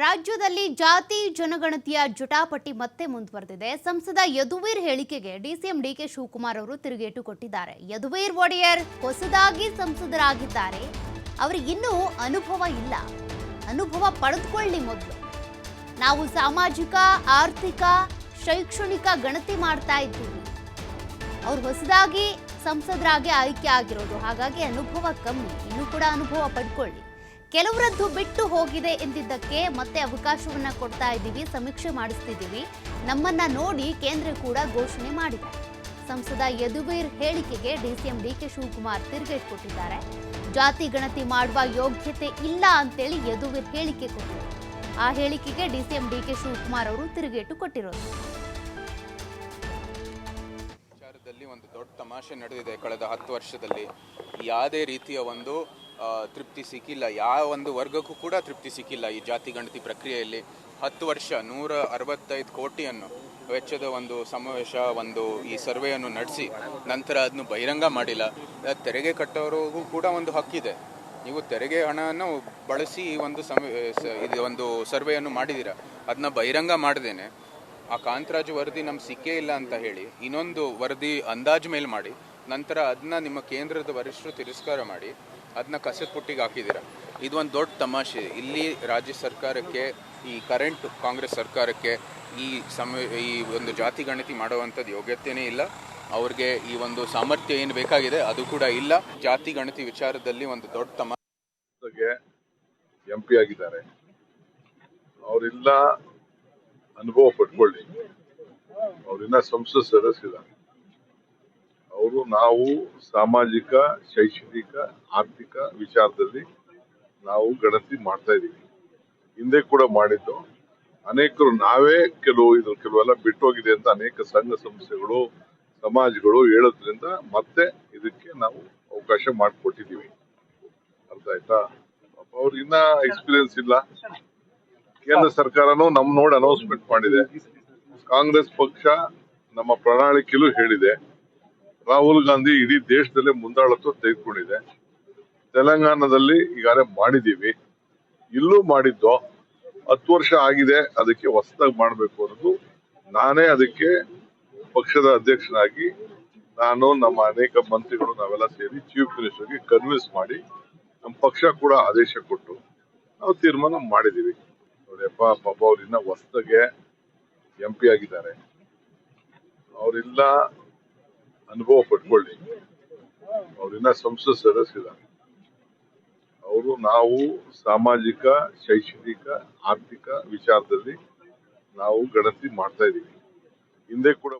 ರಾಜ್ಯದಲ್ಲಿ ಜಾತಿ ಜನಗಣತಿಯ ಜಟಾಪಟಿ ಮತ್ತೆ ಮುಂದುವರೆದಿದೆ. ಸಂಸದ ಯದುವೀರ್ ಹೇಳಿಕೆಗೆ ಡಿಸಿಎಂ ಡಿಕೆ ಶಿವಕುಮಾರ್ ಅವರು ತಿರುಗೇಟು ಕೊಟ್ಟಿದ್ದಾರೆ. ಯದುವೀರ್ ಒಡೆಯರ್ ಹೊಸದಾಗಿ ಸಂಸದರಾಗಿದ್ದಾರೆ. ಅವರಿಗೆ ಇನ್ನೂ ಅನುಭವ ಇಲ್ಲ. ಅನುಭವ ಪಡೆದುಕೊಳ್ಳಿ ಮೊದಲು. ನಾವು ಸಾಮಾಜಿಕ, ಆರ್ಥಿಕ, ಶೈಕ್ಷಣಿಕ ಗಣತಿ ಮಾಡ್ತಾ ಇದ್ದೀವಿ. ಅವರು ಹೊಸದಾಗಿ ಸಂಸದರಾಗಿ ಆಯ್ಕೆ ಆಗಿರೋದು, ಹಾಗಾಗಿ ಅನುಭವ ಕಮ್ಮಿ. ಇನ್ನೂ ಕೂಡ ಅನುಭವ ಪಡ್ಕೊಳ್ಳಿ. ಕೆಲವರದ್ದು ಬಿಟ್ಟು ಹೋಗಿದೆ ಎಂದಿದ್ದಕ್ಕೆ ಮತ್ತೆ ಅವಕಾಶವನ್ನ ಕೊಡ್ತಾ ಇದ್ದೀವಿ, ಸಮೀಕ್ಷೆ ಮಾಡಿಸ್ತಿದ್ದೀವಿ. ನಮ್ಮನ್ನ ನೋಡಿ ಕೇಂದ್ರ ಕೂಡ ಘೋಷಣೆ ಮಾಡಿದೆ. ಸಂಸದ ಯದುವೀರ್ ಹೇಳಿಕೆಗೆ ಡಿಸಿಎಂ ಡಿಕೆ ಶಿವಕುಮಾರ್ ತಿರುಗೇಟು ಕೊಟ್ಟಿದ್ದಾರೆ. ಜಾತಿ ಗಣತಿ ಮಾಡುವ ಯೋಗ್ಯತೆ ಇಲ್ಲ ಅಂತೇಳಿ ಯದುವೀರ್ ಹೇಳಿಕೆ ಕೊಟ್ಟಿದ್ದಾರೆ. ಆ ಹೇಳಿಕೆಗೆ ಡಿಸಿಎಂ ಡಿಕೆ ಶಿವಕುಮಾರ್ ಅವರು ತಿರುಗೇಟು ಕೊಟ್ಟಿರೋದು. ಒಂದು ದೊಡ್ಡ ತಮಾಷೆ ನಡೆದಿದೆ. ಕಳೆದ 10 ವರ್ಷದಲ್ಲಿ ಯಾವುದೇ ರೀತಿಯ ಒಂದು ತೃಪ್ತಿ ಸಿಕ್ಕಿಲ್ಲ. ಯಾವ ಒಂದು ವರ್ಗಕ್ಕೂ ಕೂಡ ತೃಪ್ತಿ ಸಿಕ್ಕಿಲ್ಲ. ಈ ಜಾತಿ ಗಣತಿ ಪ್ರಕ್ರಿಯೆಯಲ್ಲಿ 10 ವರ್ಷ 165 ಕೋಟಿಯನ್ನು ವೆಚ್ಚದ ಒಂದು ಸಮಾವೇಶ, ಈ ಸರ್ವೆಯನ್ನು ನಡೆಸಿ ನಂತರ ಅದನ್ನು ಬಹಿರಂಗ ಮಾಡಿಲ್ಲ. ತೆರಿಗೆ ಕಟ್ಟೋರಿಗೂ ಕೂಡ ಒಂದು ಹಕ್ಕಿದೆ. ನೀವು ತೆರಿಗೆ ಹಣವನ್ನು ಬಳಸಿ ಒಂದು ಸರ್ವೆಯನ್ನು ಮಾಡಿದ್ದೀರಾ, ಅದನ್ನ ಬಹಿರಂಗ ಮಾಡದೇನೆ ಆ ಕಾಂತರಾಜು ವರದಿ ನಮ್ಗೆ ಸಿಕ್ಕೇ ಇಲ್ಲ ಅಂತ ಹೇಳಿ ಇನ್ನೊಂದು ವರದಿ ಅಂದಾಜು ಮೇಲೆ ಮಾಡಿ ನಂತರ ಅದನ್ನ ನಿಮ್ಮ ಕೇಂದ್ರದ ವರಿಷ್ಠರು ತಿರಸ್ಕಾರ ಮಾಡಿ ಅದನ್ನ ಕಸದ ಪುಟ್ಟಿಗೆ ಹಾಕಿದ್ದೀರಾ. ಇದು ಒಂದು ದೊಡ್ಡ ತಮಾಷೆ. ಇಲ್ಲಿ ರಾಜ್ಯ ಸರ್ಕಾರಕ್ಕೆ, ಈ ಕರೆಂಟ್ ಕಾಂಗ್ರೆಸ್ ಸರ್ಕಾರಕ್ಕೆ ಈ ಒಂದು ಜಾತಿ ಗಣತಿ ಮಾಡುವಂಥದ್ದು ಯೋಗ್ಯತೆಯೇ ಇಲ್ಲ. ಅವ್ರಿಗೆ ಈ ಒಂದು ಸಾಮರ್ಥ್ಯ ಏನು ಬೇಕಾಗಿದೆ ಅದು ಕೂಡ ಇಲ್ಲ. ಜಾತಿ ಗಣತಿ ವಿಚಾರದಲ್ಲಿ ಒಂದು ದೊಡ್ಡ ತಮಾಷೆ. MP ಆಗಿದ್ದಾರೆ, ಅವರೆಲ್ಲ ಅನುಭವ ಪಡ್ಕೊಳ್ಳಿ. ಅವ್ರಿನ್ನ ಸಂಸತ್ ಸದಸ್ಯರ ಅವರು ನಾವು ಸಾಮಾಜಿಕ, ಶೈಕ್ಷಣಿಕ, ಆರ್ಥಿಕ ವಿಚಾರದಲ್ಲಿ ನಾವು ಗಣತಿ ಮಾಡ್ತಾ ಇದೀವಿ. ಹಿಂದೆ ಕೂಡ ಮಾಡಿದ್ದು. ಅನೇಕರು ನಾವೇ ಕೆಲವೆಲ್ಲ ಬಿಟ್ಟೋಗಿದೆ ಅಂತ ಅನೇಕ ಸಂಘ ಸಂಸ್ಥೆಗಳು, ಸಮಾಜಗಳು ಹೇಳೋದ್ರಿಂದ ಮತ್ತೆ ಇದಕ್ಕೆ ನಾವು ಅವಕಾಶ ಮಾಡಿಕೊಟ್ಟಿದ್ದೀವಿ. ಅರ್ಥ ಆಯ್ತಾ? ಅವ್ರಿಗಿನ್ನ ಎಕ್ಸ್ಪೀರಿಯನ್ಸ್ ಇಲ್ಲ. ಕೇಂದ್ರ ಸರ್ಕಾರನೂ ನಮ್ ನೋಡಿ ಅನೌನ್ಸ್ಮೆಂಟ್ ಮಾಡಿದೆ. ಕಾಂಗ್ರೆಸ್ ಪಕ್ಷ ನಮ್ಮ ಪ್ರಣಾಳಿಕೆಯಲ್ಲೂ ಹೇಳಿದೆ. ರಾಹುಲ್ ಗಾಂಧಿ ಇಡೀ ದೇಶದಲ್ಲೇ ಮುಂದಾಳತ್ವ ತೆಗೆದುಕೊಂಡಿದೆ. ತೆಲಂಗಾಣದಲ್ಲಿ ಈಗಾಗಲೇ ಮಾಡಿದೀವಿ, ಇಲ್ಲೂ ಮಾಡಿದ್ದು. 10 ವರ್ಷ ಆಗಿದೆ, ಅದಕ್ಕೆ ಹೊಸದಾಗಿ ಮಾಡಬೇಕು ಅನ್ನೋದು. ನಾನೇ ಅದಕ್ಕೆ ಪಕ್ಷದ ಅಧ್ಯಕ್ಷನಾಗಿ ನಾನು, ನಮ್ಮ ಅನೇಕ ಮಂತ್ರಿಗಳು ನಾವೆಲ್ಲ ಸೇರಿ ಚೀಫ್ ಮಿನಿಸ್ಟರ್ಗೆ ಕನ್ವಿನ್ಸ್ ಮಾಡಿ ನಮ್ಮ ಪಕ್ಷ ಕೂಡ ಆದೇಶ ಕೊಟ್ಟು ನಾವು ತೀರ್ಮಾನ ಮಾಡಿದೀವಿ. ನೋಡಿಯಪ್ಪ, ಪಾಪ ಅವ್ರಿನ್ನ ಹೊಸದಾಗೆ MP ಆಗಿದ್ದಾರೆ, ಅವರೆಲ್ಲ ಅನುಭವ ಪಡ್ಕೊಳ್ಳಿ. ಅವ್ರಿನ್ನ ಸಂಸತ್ ಸದಸ್ಯರ ಅವರು ನಾವು ಸಾಮಾಜಿಕ, ಶೈಕ್ಷಣಿಕ, ಆರ್ಥಿಕ ವಿಚಾರದಲ್ಲಿ ನಾವು ಗಣತಿ ಮಾಡ್ತಾ ಇದೀವಿ. ಹಿಂದೆ ಕೂಡ